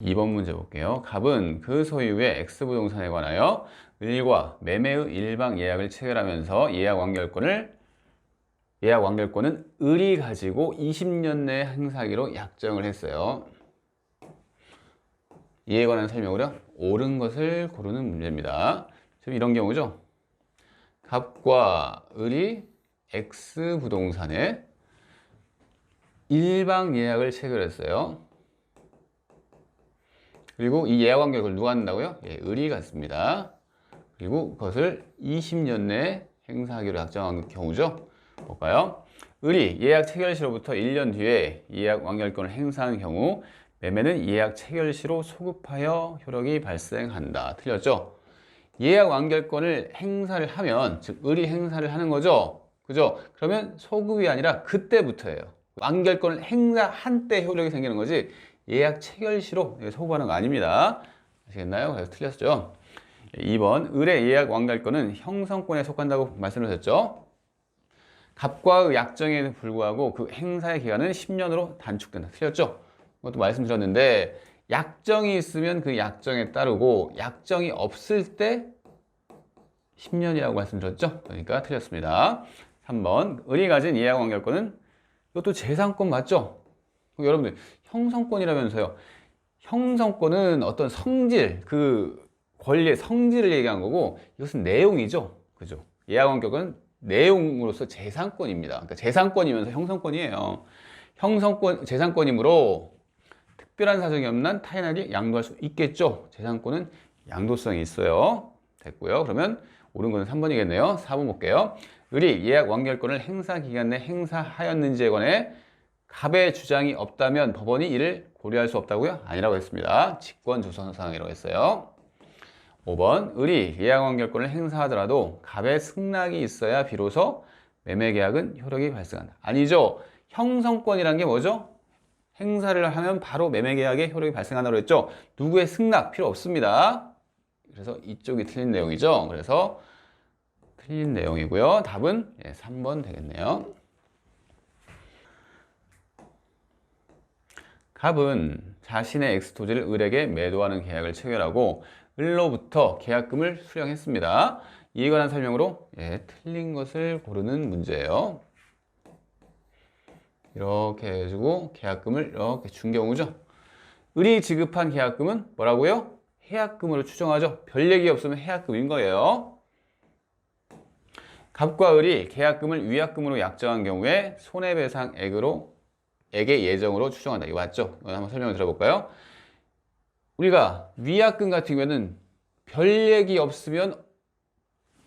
2번 문제 볼게요. 갑은 그 소유의 X부동산에 관하여 을과 매매의 일방 예약을 체결하면서 예약 완결권은 을이 가지고 20년 내에 행사하기로 약정을 했어요. 이에 관한 설명으로 옳은 것을 고르는 문제입니다. 지금 이런 경우죠. 갑과 을이 X부동산에 일방 예약을 체결했어요. 그리고 이 예약 완결을 누가 한다고요? 예, 을이 갖습니다. 그리고 그것을 20년 내에 행사하기로 약정한 경우죠. 볼까요? 을이 예약 체결 시로부터 1년 뒤에 예약 완결권을 행사한 경우 매매는 예약 체결 시로 소급하여 효력이 발생한다. 틀렸죠? 예약 완결권을 행사를 하면, 즉 을이 행사를 하는 거죠. 그죠? 그러면 소급이 아니라 그때부터예요. 완결권을 행사한 때 효력이 생기는 거지 예약 체결 시로 소급하는 거 아닙니다. 아시겠나요? 그래서 틀렸죠. 2번 을의 예약 완결권은 형성권에 속한다고 말씀드렸죠. 갑과의 약정에 불구하고 그 행사의 기간은 10년으로 단축된다. 틀렸죠? 그것도 말씀드렸는데 약정이 있으면 그 약정에 따르고 약정이 없을 때 10년이라고 말씀드렸죠? 그러니까 틀렸습니다. 3번 을이 가진 예약 완결권은 이것도 재산권 맞죠? 여러분들 형성권이라면서요. 형성권은 어떤 성질, 그 권리의 성질을 얘기한 거고 이것은 내용이죠. 그죠? 예약 완결권은 내용으로서 재산권입니다. 그러니까 재산권이면서 형성권이에요. 형성권, 재산권이므로 특별한 사정이 없는 한 타인에게 양도할 수 있겠죠. 재산권은 양도성이 있어요. 됐고요. 그러면 옳은 것은 3번이겠네요. 4번 볼게요. 을이 예약 완결권을 행사 기간 내 행사하였는지에 관해 갑의 주장이 없다면 법원이 이를 고려할 수 없다고요? 아니라고 했습니다. 직권조선상이라고 했어요. 5번 을이 예약 완결권을 행사하더라도 갑의 승낙이 있어야 비로소 매매계약은 효력이 발생한다. 아니죠. 형성권이란 게 뭐죠? 행사를 하면 바로 매매계약에 효력이 발생한다고 했죠. 누구의 승낙 필요 없습니다. 그래서 이쪽이 틀린 내용이죠. 그래서 틀린 내용이고요. 답은 3번 되겠네요. 갑은 자신의 X토지를 을에게 매도하는 계약을 체결하고 을로부터 계약금을 수령했습니다. 이에 관한 설명으로 틀린 것을 고르는 문제예요. 이렇게 해주고 계약금을 이렇게 준 경우죠. 을이 지급한 계약금은 뭐라고요? 해약금으로 추정하죠. 별 얘기 없으면 해약금인 거예요. 갑과 을이 계약금을 위약금으로 약정한 경우에 손해배상액의 예정으로 추정한다. 이거 맞죠? 이거 한번 설명을 들어볼까요? 우리가 위약금 같은 경우에는 별 얘기 없으면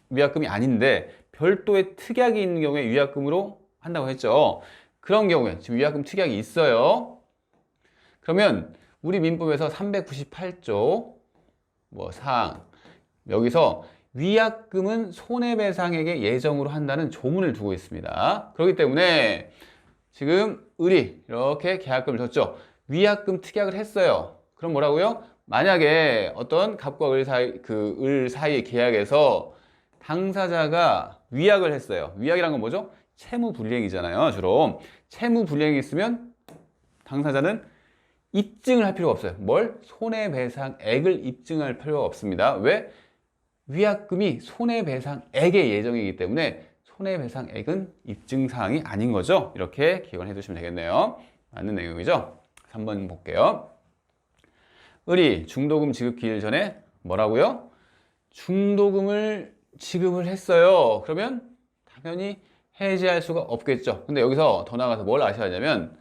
위약금이 아닌데 별도의 특약이 있는 경우에 위약금으로 한다고 했죠. 그런 경우에 지금 위약금 특약이 있어요. 그러면 우리 민법에서 398조 사항 여기서 위약금은 손해배상액의 예정으로 한다는 조문을 두고 있습니다. 그렇기 때문에 지금 을이 이렇게 계약금을 줬죠. 위약금 특약을 했어요. 그럼 뭐라고요? 만약에 어떤 갑과 을 사이의 계약에서 당사자가 위약을 했어요. 위약이란 건 뭐죠? 채무불이행이잖아요. 주로 채무불이행이 있으면 당사자는 입증을 할 필요가 없어요. 뭘? 손해배상액을 입증할 필요가 없습니다. 왜? 위약금이 손해배상액의 예정이기 때문에 손해배상액은 입증사항이 아닌 거죠. 이렇게 기억을 해두시면 되겠네요. 맞는 내용이죠. 3번 볼게요. 을이 중도금 지급 기일 전에 뭐라고요? 중도금을 지급을 했어요. 그러면 당연히 해지할 수가 없겠죠. 근데 여기서 더 나아가서 뭘 아셔야 하냐면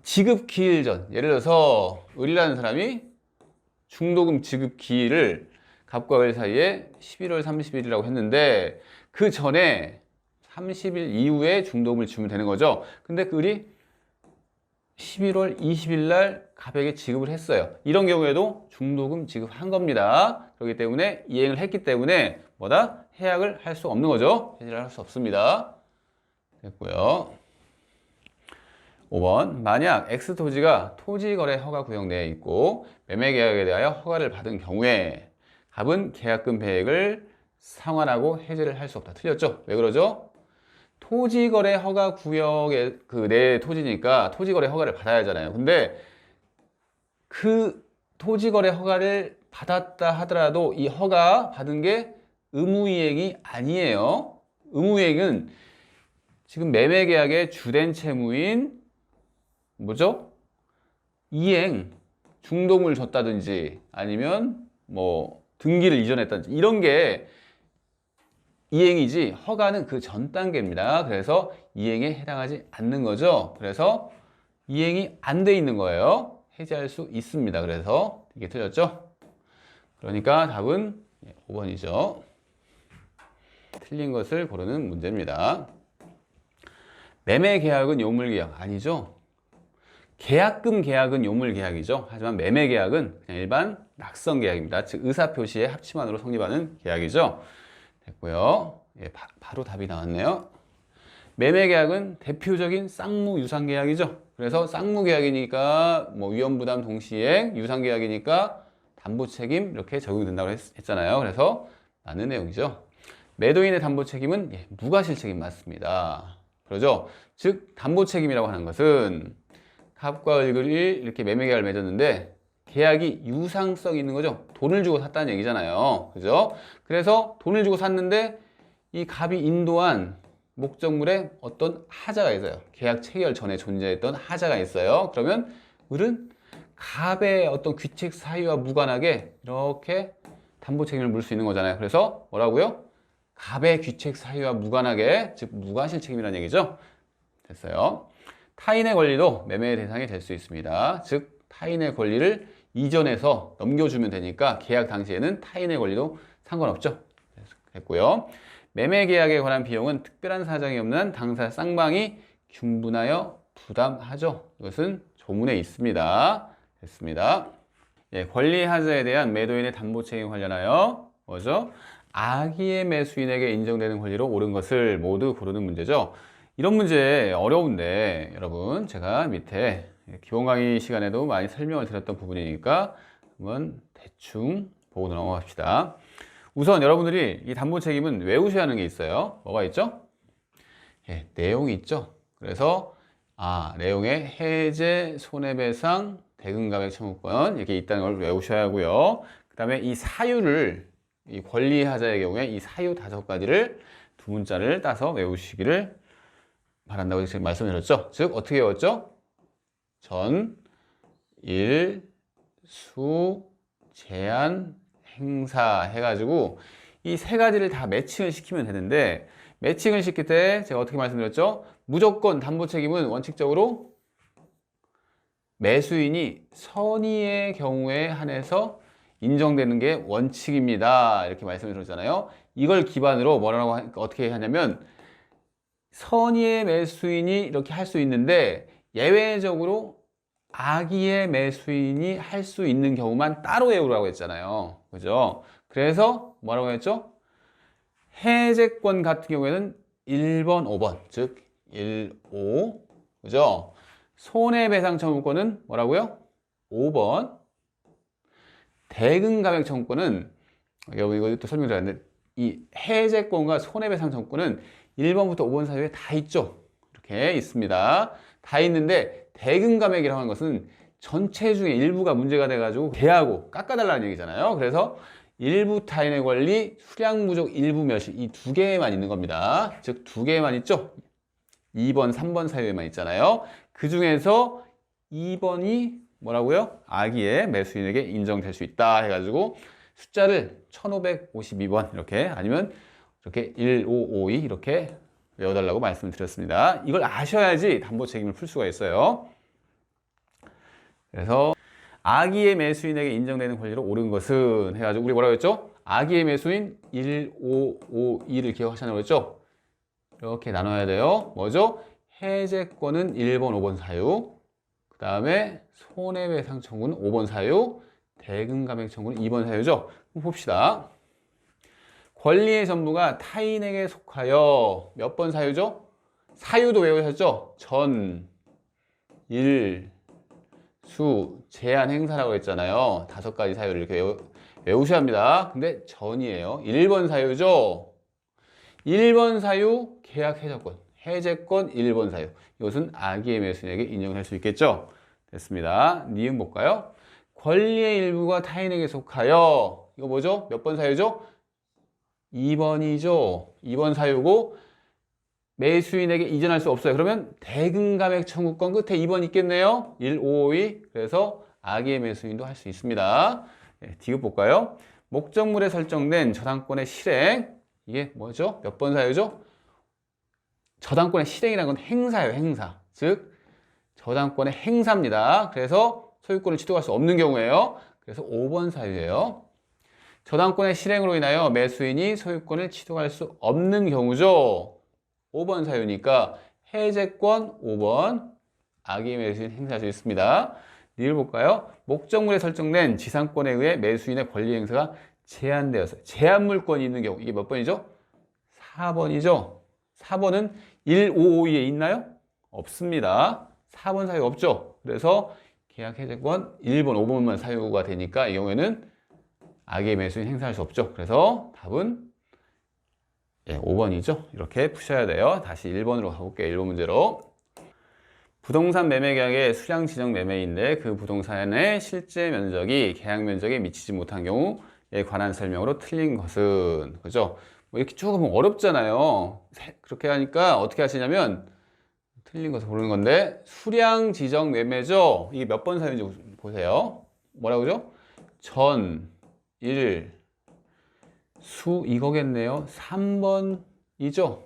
지급 기일 전, 예를 들어서 을이라는 사람이 중도금 지급 기일을 갑과 을 사이에 11월 30일이라고 했는데 그 전에 30일 이후에 중도금을 주면 되는 거죠. 근데 그 을이 11월 20일 날 갑에게 지급을 했어요. 이런 경우에도 중도금 지급한 겁니다. 그렇기 때문에 이행을 했기 때문에 뭐다? 해약을 할 수 없는 거죠. 해지를 할 수 없습니다. 됐고요. 5번 만약 X토지가 토지거래 허가 구역 내에 있고 매매계약에 대하여 허가를 받은 경우에 갑은 계약금 배액을 상환하고 해지를 할 수 없다. 틀렸죠? 왜 그러죠? 토지거래 허가 구역의 그 내 토지니까 토지거래 허가를 받아야 하잖아요. 근데 그 토지거래 허가를 받았다 하더라도 이 허가 받은 게 의무이행이 아니에요. 의무이행은 지금 매매계약의 주된 채무인 뭐죠? 이행, 중도금을 줬다든지 아니면 뭐 등기를 이전했다든지 이런 게 이행이지 허가는 그 전 단계입니다. 그래서 이행에 해당하지 않는 거죠. 그래서 이행이 안 돼 있는 거예요. 해지할 수 있습니다. 그래서 이게 틀렸죠? 그러니까 답은 5번이죠. 틀린 것을 고르는 문제입니다. 매매 계약은 요물 계약 아니죠? 계약금 계약은 요물 계약이죠. 하지만 매매 계약은 그냥 일반 낙선 계약입니다. 즉 의사 표시의 합치만으로 성립하는 계약이죠. 됐고요. 예, 바로 답이 나왔네요. 매매 계약은 대표적인 쌍무 유상 계약이죠. 그래서 쌍무 계약이니까 뭐 위험 부담 동시행, 유상 계약이니까 담보 책임 이렇게 적용된다고 했잖아요. 그래서 맞는 내용이죠. 매도인의 담보 책임은 무과실 책임 맞습니다. 그러죠? 즉 담보 책임이라고 하는 것은 갑과 을이 이렇게 매매 계약을 맺었는데 계약이 유상성이 있는 거죠. 돈을 주고 샀다는 얘기잖아요. 그죠? 그래서 돈을 주고 샀는데 이 갑이 인도한 목적물에 어떤 하자가 있어요. 계약 체결 전에 존재했던 하자가 있어요. 그러면 을은 갑의 어떤 귀책 사유와 무관하게 이렇게 담보 책임을 물 수 있는 거잖아요. 그래서 뭐라고요? 갑의 귀책 사유와 무관하게, 즉 무과실 책임이라는 얘기죠. 됐어요. 타인의 권리도 매매의 대상이 될 수 있습니다. 즉 타인의 권리를 이전해서 넘겨주면 되니까 계약 당시에는 타인의 권리도 상관없죠. 됐고요. 매매 계약에 관한 비용은 특별한 사정이 없는 당사 쌍방이 균분하여 부담하죠. 이것은 조문에 있습니다. 됐습니다. 예, 권리 하자에 대한 매도인의 담보 책임 관련하여 뭐죠? 악의의 매수인에게 인정되는 권리로 옳은 것을 모두 고르는 문제죠. 이런 문제 어려운데 여러분 제가 밑에 기본 강의 시간에도 많이 설명을 드렸던 부분이니까 한번 대충 보고 넘어갑시다. 우선 여러분들이 이 담보 책임은 외우셔야 하는 게 있어요. 뭐가 있죠? 예, 내용이 있죠. 그래서 내용에 해제, 손해배상, 대금감액 청구권 이렇게 있다는 걸 외우셔야 하고요. 그 다음에 이 사유를 이 권리하자의 경우에 이 사유 5가지를 두 문자를 따서 외우시기를 바란다고 지금 말씀드렸죠. 즉 어떻게 외웠죠? 전, 일, 수, 제한, 행사 해가지고 이 3가지를 다 매칭을 시키면 되는데 매칭을 시킬 때 제가 어떻게 말씀드렸죠? 무조건 담보 책임은 원칙적으로 매수인이 선의의 경우에 한해서 인정되는 게 원칙입니다. 이렇게 말씀을 드렸잖아요. 이걸 기반으로 어떻게 하냐면 선의의 매수인이 이렇게 할 수 있는데 예외적으로 악의의 매수인이 할 수 있는 경우만 따로 외우라고 했잖아요. 그죠? 그래서 뭐라고 했죠? 해제권 같은 경우에는 1번, 5번, 즉 1, 5, 그죠? 손해배상 청구권은 뭐라고요? 5번. 대금감액 청구권은 여러분 이거 또 설명드렸는데 이 해제권과 손해배상 청구권은 1번부터 5번 사이에 다 있죠. 이렇게 있습니다. 다 있는데 대금감액이라고 하는 것은 전체 중에 일부가 문제가 돼가지고 개하고 깎아달라는 얘기잖아요. 그래서 일부 타인의 권리, 수량 부족 일부 멸실 이 2개만 있는 겁니다. 즉 2개만 있죠. 2번, 3번 사유에만 있잖아요. 그 중에서 2번이 뭐라고요? 악의의 매수인에게 인정될 수 있다 해가지고 숫자를 1552번 이렇게 아니면 이렇게 1552 이렇게 외워달라고 말씀을 드렸습니다. 이걸 아셔야지 담보 책임을 풀 수가 있어요. 그래서 악의의 매수인에게 인정되는 권리로 옳은 것은 해가지고 우리 뭐라고 했죠? 악의의 매수인 1552를 기억하시라고 했죠? 이렇게 나눠야 돼요. 뭐죠? 해제권은 1번, 5번 사유, 그 다음에 손해배상 청구는 5번 사유, 대금감액 청구는 2번 사유죠. 한번 봅시다. 권리의 전부가 타인에게 속하여 몇 번 사유죠? 사유도 외우셨죠? 전, 일, 수, 제한, 행사라고 했잖아요. 5가지 사유를 이렇게 외우셔야 합니다. 근데 전이에요. 1번 사유죠? 1번 사유, 계약 해제권. 해제권 1번 사유. 이것은 악의의 매수인에게 인정할 수 있겠죠? 됐습니다. 니은 볼까요? 권리의 일부가 타인에게 속하여 이거 뭐죠? 몇 번 사유죠? 2번이죠. 2번 사유고 매수인에게 이전할 수 없어요. 그러면 대금감액 청구권 끝에 2번 있겠네요. 1552. 그래서 악의의 매수인도 할 수 있습니다. 네, 디귿 볼까요? 목적물에 설정된 저당권의 실행. 이게 뭐죠? 몇 번 사유죠? 저당권의 실행이라는 건 행사예요. 행사. 즉 저당권의 행사입니다. 그래서 소유권을 취득할 수 없는 경우예요. 그래서 5번 사유예요. 저당권의 실행으로 인하여 매수인이 소유권을 취득할 수 없는 경우죠. 5번 사유니까 해제권 5번 악의 매수인 행사할 수 있습니다. 리을 볼까요? 목적물에 설정된 지상권에 의해 매수인의 권리 행사가 제한되어서 제한물권이 있는 경우 이게 몇 번이죠? 4번이죠. 4번은 1552에 있나요? 없습니다. 4번 사유 없죠. 그래서 계약 해제권 1번, 5번만 사유가 되니까 이 경우에는 악의 매수인 행사할 수 없죠. 그래서 답은 5번이죠. 이렇게 푸셔야 돼요. 다시 1번으로 가볼게요. 1번 문제로. 부동산 매매 계약의 수량 지정 매매인데 그 부동산의 실제 면적이 계약 면적에 미치지 못한 경우에 관한 설명으로 틀린 것은 그죠? 뭐 이렇게 쭉 하면 어렵잖아요. 그렇게 하니까 어떻게 하시냐면 틀린 것을 고르는 건데 수량 지정 매매죠. 이게 몇 번 사유인지 보세요. 뭐라고죠? 전, 일, 수 이거겠네요. 3번이죠.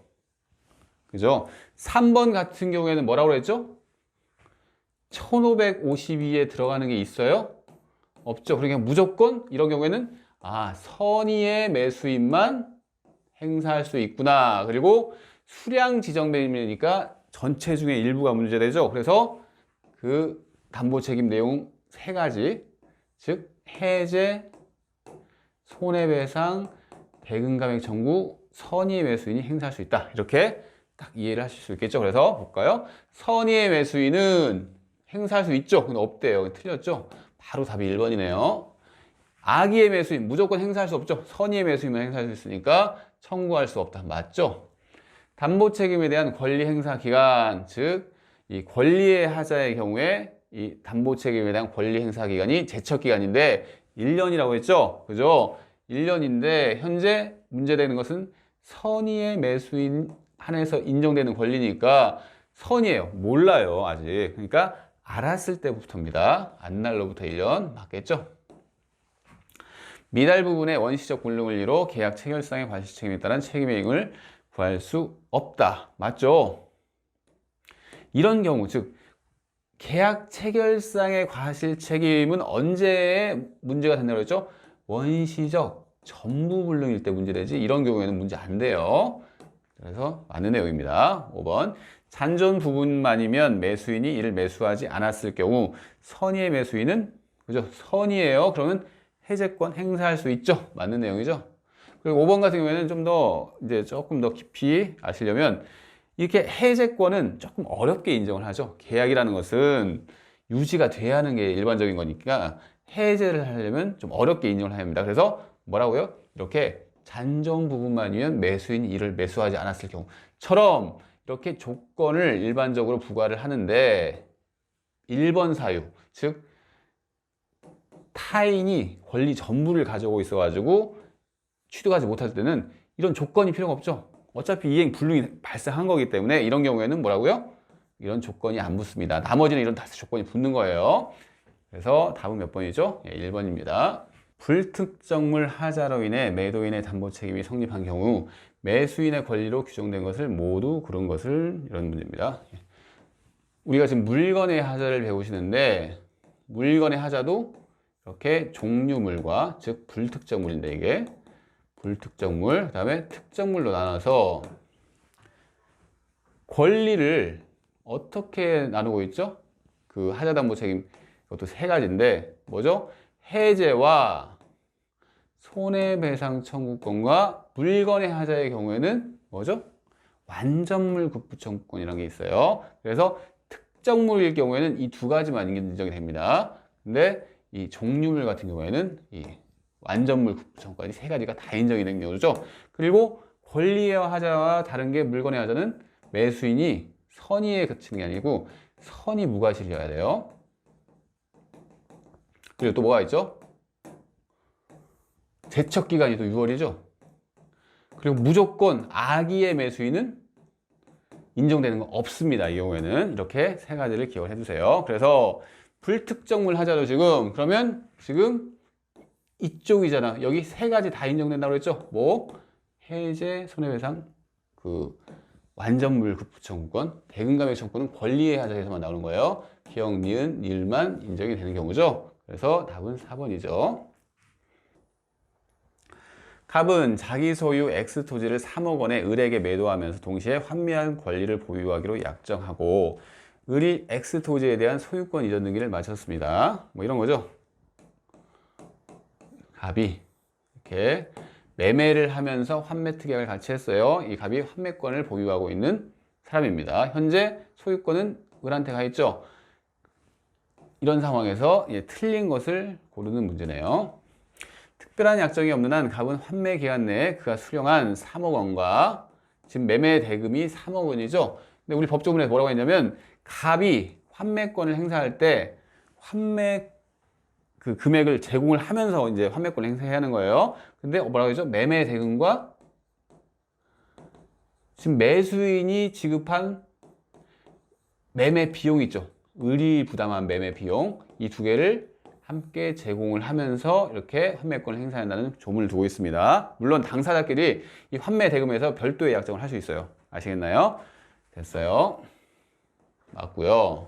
그죠? 3번 같은 경우에는 뭐라고 했죠? 1552에 들어가는 게 있어요? 없죠. 그러니까 무조건 이런 경우에는 선의의 매수인만 행사할 수 있구나. 그리고 수량 지정 매매니까 전체 중에 일부가 문제되죠. 그래서 그 담보 책임 내용 3가지, 즉 해제, 손해배상, 대금감액 청구, 선의의 매수인이 행사할 수 있다. 이렇게 딱 이해를 하실 수 있겠죠. 그래서 볼까요? 선의의 매수인은 행사할 수 있죠. 근데 없대요. 틀렸죠? 바로 답이 1번이네요. 악의의 매수인 무조건 행사할 수 없죠. 선의의 매수인만 행사할 수 있으니까 청구할 수 없다. 맞죠? 담보 책임에 대한 권리 행사 기간, 즉 이 권리의 하자의 경우에 이 담보 책임에 대한 권리 행사 기간이 제척 기간인데 1년이라고 했죠. 그죠? 1년인데 현재 문제되는 것은 선의의 매수인 한해서 인정되는 권리니까 선의예요. 몰라요. 아직. 그러니까 알았을 때부터입니다. 안날로부터 1년 맞겠죠? 미달 부분의 원시적 불능을 이뤄 계약 체결상의 과실 책임에 따른 책임의 이행을 구할 수 없다. 맞죠? 이런 경우, 즉 계약 체결상의 과실 책임은 언제 문제가 된다고 했죠? 원시적 전부 불능일 때 문제되지 이런 경우에는 문제 안 돼요. 그래서 맞는 내용입니다. 5번. 잔존 부분만이면 매수인이 이를 매수하지 않았을 경우 선의의 매수인은 그죠? 선의예요. 그러면 해제권 행사할 수 있죠. 맞는 내용이죠. 그리고 5번 같은 경우에는 좀 더 이제 조금 더 깊이 아시려면 이렇게 해제권은 조금 어렵게 인정을 하죠. 계약이라는 것은 유지가 돼야 하는 게 일반적인 거니까 해제를 하려면 좀 어렵게 인정을 해야 합니다. 그래서 뭐라고요? 이렇게 잔존 부분만이면 매수인이 이를 매수하지 않았을 경우처럼 이렇게 조건을 일반적으로 부과를 하는데 1번 사유, 즉 타인이 권리 전부를 가지고 있어가지고 취득하지 못할 때는 이런 조건이 필요가 없죠. 어차피 이행 불능이 발생한 거기 때문에 이런 경우에는 뭐라고요? 이런 조건이 안 붙습니다. 나머지는 이런 다섯 조건이 붙는 거예요. 그래서 답은 몇 번이죠? 1번입니다. 불특정물 하자로 인해 매도인의 담보 책임이 성립한 경우 매수인의 권리로 규정된 것을 모두 그런 것을 이런 문제입니다. 우리가 지금 물건의 하자를 배우시는데 물건의 하자도 이렇게 종류물과 즉 불특정물인데 이게 불특정물, 그 다음에 특정물로 나눠서 권리를 어떻게 나누고 있죠? 그 하자담보 책임 이것도 3가지인데 뭐죠? 해제와 손해배상 청구권과 물건의 하자의 경우에는 뭐죠? 완전물 급부 청구권이라는 게 있어요. 그래서 특정물일 경우에는 이 2가지만 인정이 됩니다. 근데 이 종류물 같은 경우에는 이 완전물 급부 청구권이 3가지가 다 인정이 된 경우죠. 그리고 권리의 하자와 다른 게 물건의 하자는 매수인이 선의에 그치는 게 아니고 선의 무과실이어야 돼요. 그리고 또 뭐가 있죠? 제척 기간이 또 6월이죠. 그리고 무조건 악의의 매수인은 인정되는 거 없습니다. 이 경우에는 이렇게 세 가지를 기억을 해두세요. 그래서 불특정물 하자로 지금 그러면 지금 이쪽이잖아. 여기 세 가지 다 인정된다고 했죠. 뭐 해제, 손해배상, 그 완전물 급부 청구권, 대금감액 청구는 권리의 하자에서만 나오는 거예요. 기억, 니은, 니을만 인정이 되는 경우죠. 그래서 답은 4번이죠. 갑은 자기 소유 X 토지를 3억 원에 을에게 매도하면서 동시에 환매한 권리를 보유하기로 약정하고 을이 X 토지에 대한 소유권 이전 등기를 마쳤습니다. 뭐 이런 거죠. 갑이 이렇게 매매를 하면서 환매 특약을 같이 했어요. 이 갑이 환매권을 보유하고 있는 사람입니다. 현재 소유권은 을한테 가 있죠. 이런 상황에서 틀린 것을 고르는 문제네요. 특별한 약정이 없는 한 갑은 환매 기간 내에 그가 수령한 3억 원과 지금 매매 대금이 3억 원이죠. 근데 우리 법조문에 뭐라고 했냐면 갑이 환매권을 행사할 때 환매 그 금액을 제공을 하면서 이제 환매권을 행사해야 하는 거예요. 근데 뭐라고 했죠? 매매 대금과 지금 매수인이 지급한 매매 비용이 있죠. 을이 부담한 매매 비용 이 두 개를 함께 제공을 하면서 이렇게 환매권을 행사한다는 조문을 두고 있습니다. 물론 당사자끼리 이 환매 대금에서 별도의 약정을 할 수 있어요. 아시겠나요? 됐어요. 맞고요.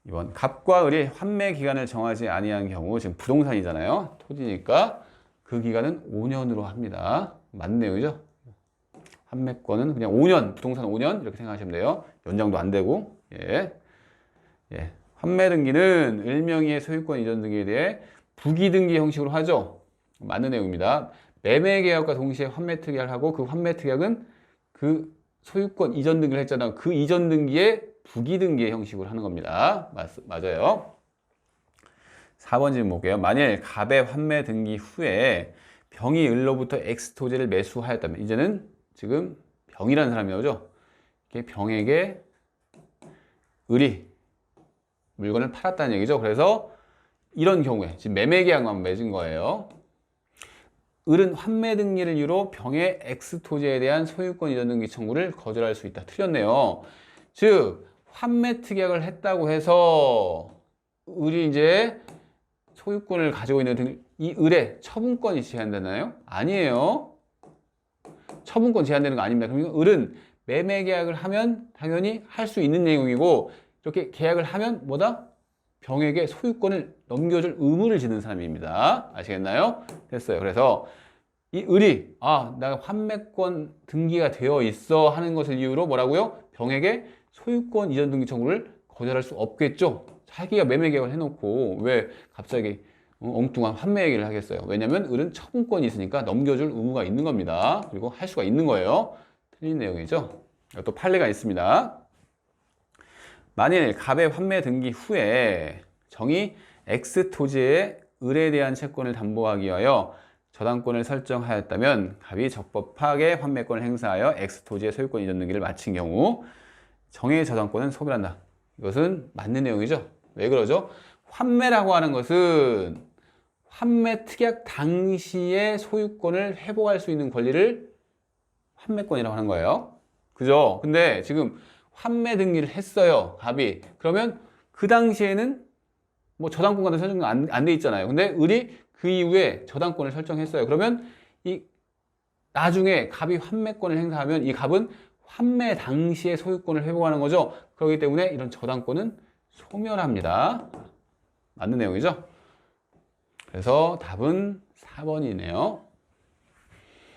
이번 갑과 을이 환매 기간을 정하지 아니한 경우 지금 부동산이잖아요. 토지니까 그 기간은 5년으로 합니다. 맞는 내용이죠? 환매권은 그냥 5년, 부동산 5년 이렇게 생각하시면 돼요. 연장도 안 되고. 예. 환매 등기는 을 명의의 소유권 이전 등기에 대해 부기 등기 형식으로 하죠. 맞는 내용입니다. 매매 계약과 동시에 환매 특약을 하고 그 환매 특약은 그 소유권 이전 등기를 했잖아요. 그 이전 등기에 부기 등기의 형식으로 하는 겁니다. 맞아요. 4번 질문 볼게요. 만일 갑의 환매 등기 후에 병이 을로부터 X 토지를 매수하였다면 이제는 지금 병이라는 사람이 나오죠. 병에게 을이 물건을 팔았다는 얘기죠. 그래서 이런 경우에 지금 매매 계약만 맺은 거예요. 을은 환매 등기를 이유로 병의 X 토지에 대한 소유권 이전 등기 청구를 거절할 수 있다. 틀렸네요. 즉 환매 특약을 했다고 해서 을이 이제 소유권을 가지고 있는 이 을의 처분권이 제한되나요? 아니에요. 처분권 제한되는 거 아닙니다. 그러니까 을은 매매 계약을 하면 당연히 할 수 있는 내용이고 이렇게 계약을 하면 뭐다? 병에게 소유권을 넘겨줄 의무를 지는 사람입니다. 아시겠나요? 됐어요. 그래서 이 을이 나 환매권 등기가 되어 있어 하는 것을 이유로 뭐라고요? 병에게 소유권 이전 등기 청구를 거절할 수 없겠죠. 자기가 매매 계약을 해놓고 왜 갑자기 엉뚱한 환매 얘기를 하겠어요. 왜냐면 을은 처분권이 있으니까 넘겨줄 의무가 있는 겁니다. 그리고 할 수가 있는 거예요. 틀린 내용이죠. 또 판례가 있습니다. 만일 갑의 환매 등기 후에 정이 X 토지에 을에 대한 채권을 담보하기 위하여 저당권을 설정하였다면 갑이 적법하게 환매권을 행사하여 X 토지의 소유권 이전 등기를 마친 경우 정의 저당권은 소멸한다. 이것은 맞는 내용이죠. 왜 그러죠? 환매라고 하는 것은 환매 특약 당시에 소유권을 회복할 수 있는 권리를 환매권이라고 하는 거예요. 그죠? 근데 지금 환매 등기를 했어요. 갑이. 그러면 그 당시에는 뭐 저당권 같은 설정 안 돼 있잖아요. 근데 을이 그 이후에 저당권을 설정했어요. 그러면 이 나중에 갑이 환매권을 행사하면 이 갑은 환매 당시에 소유권을 회복하는 거죠. 그렇기 때문에 이런 저당권은 소멸합니다. 맞는 내용이죠. 그래서 답은 4번이네요.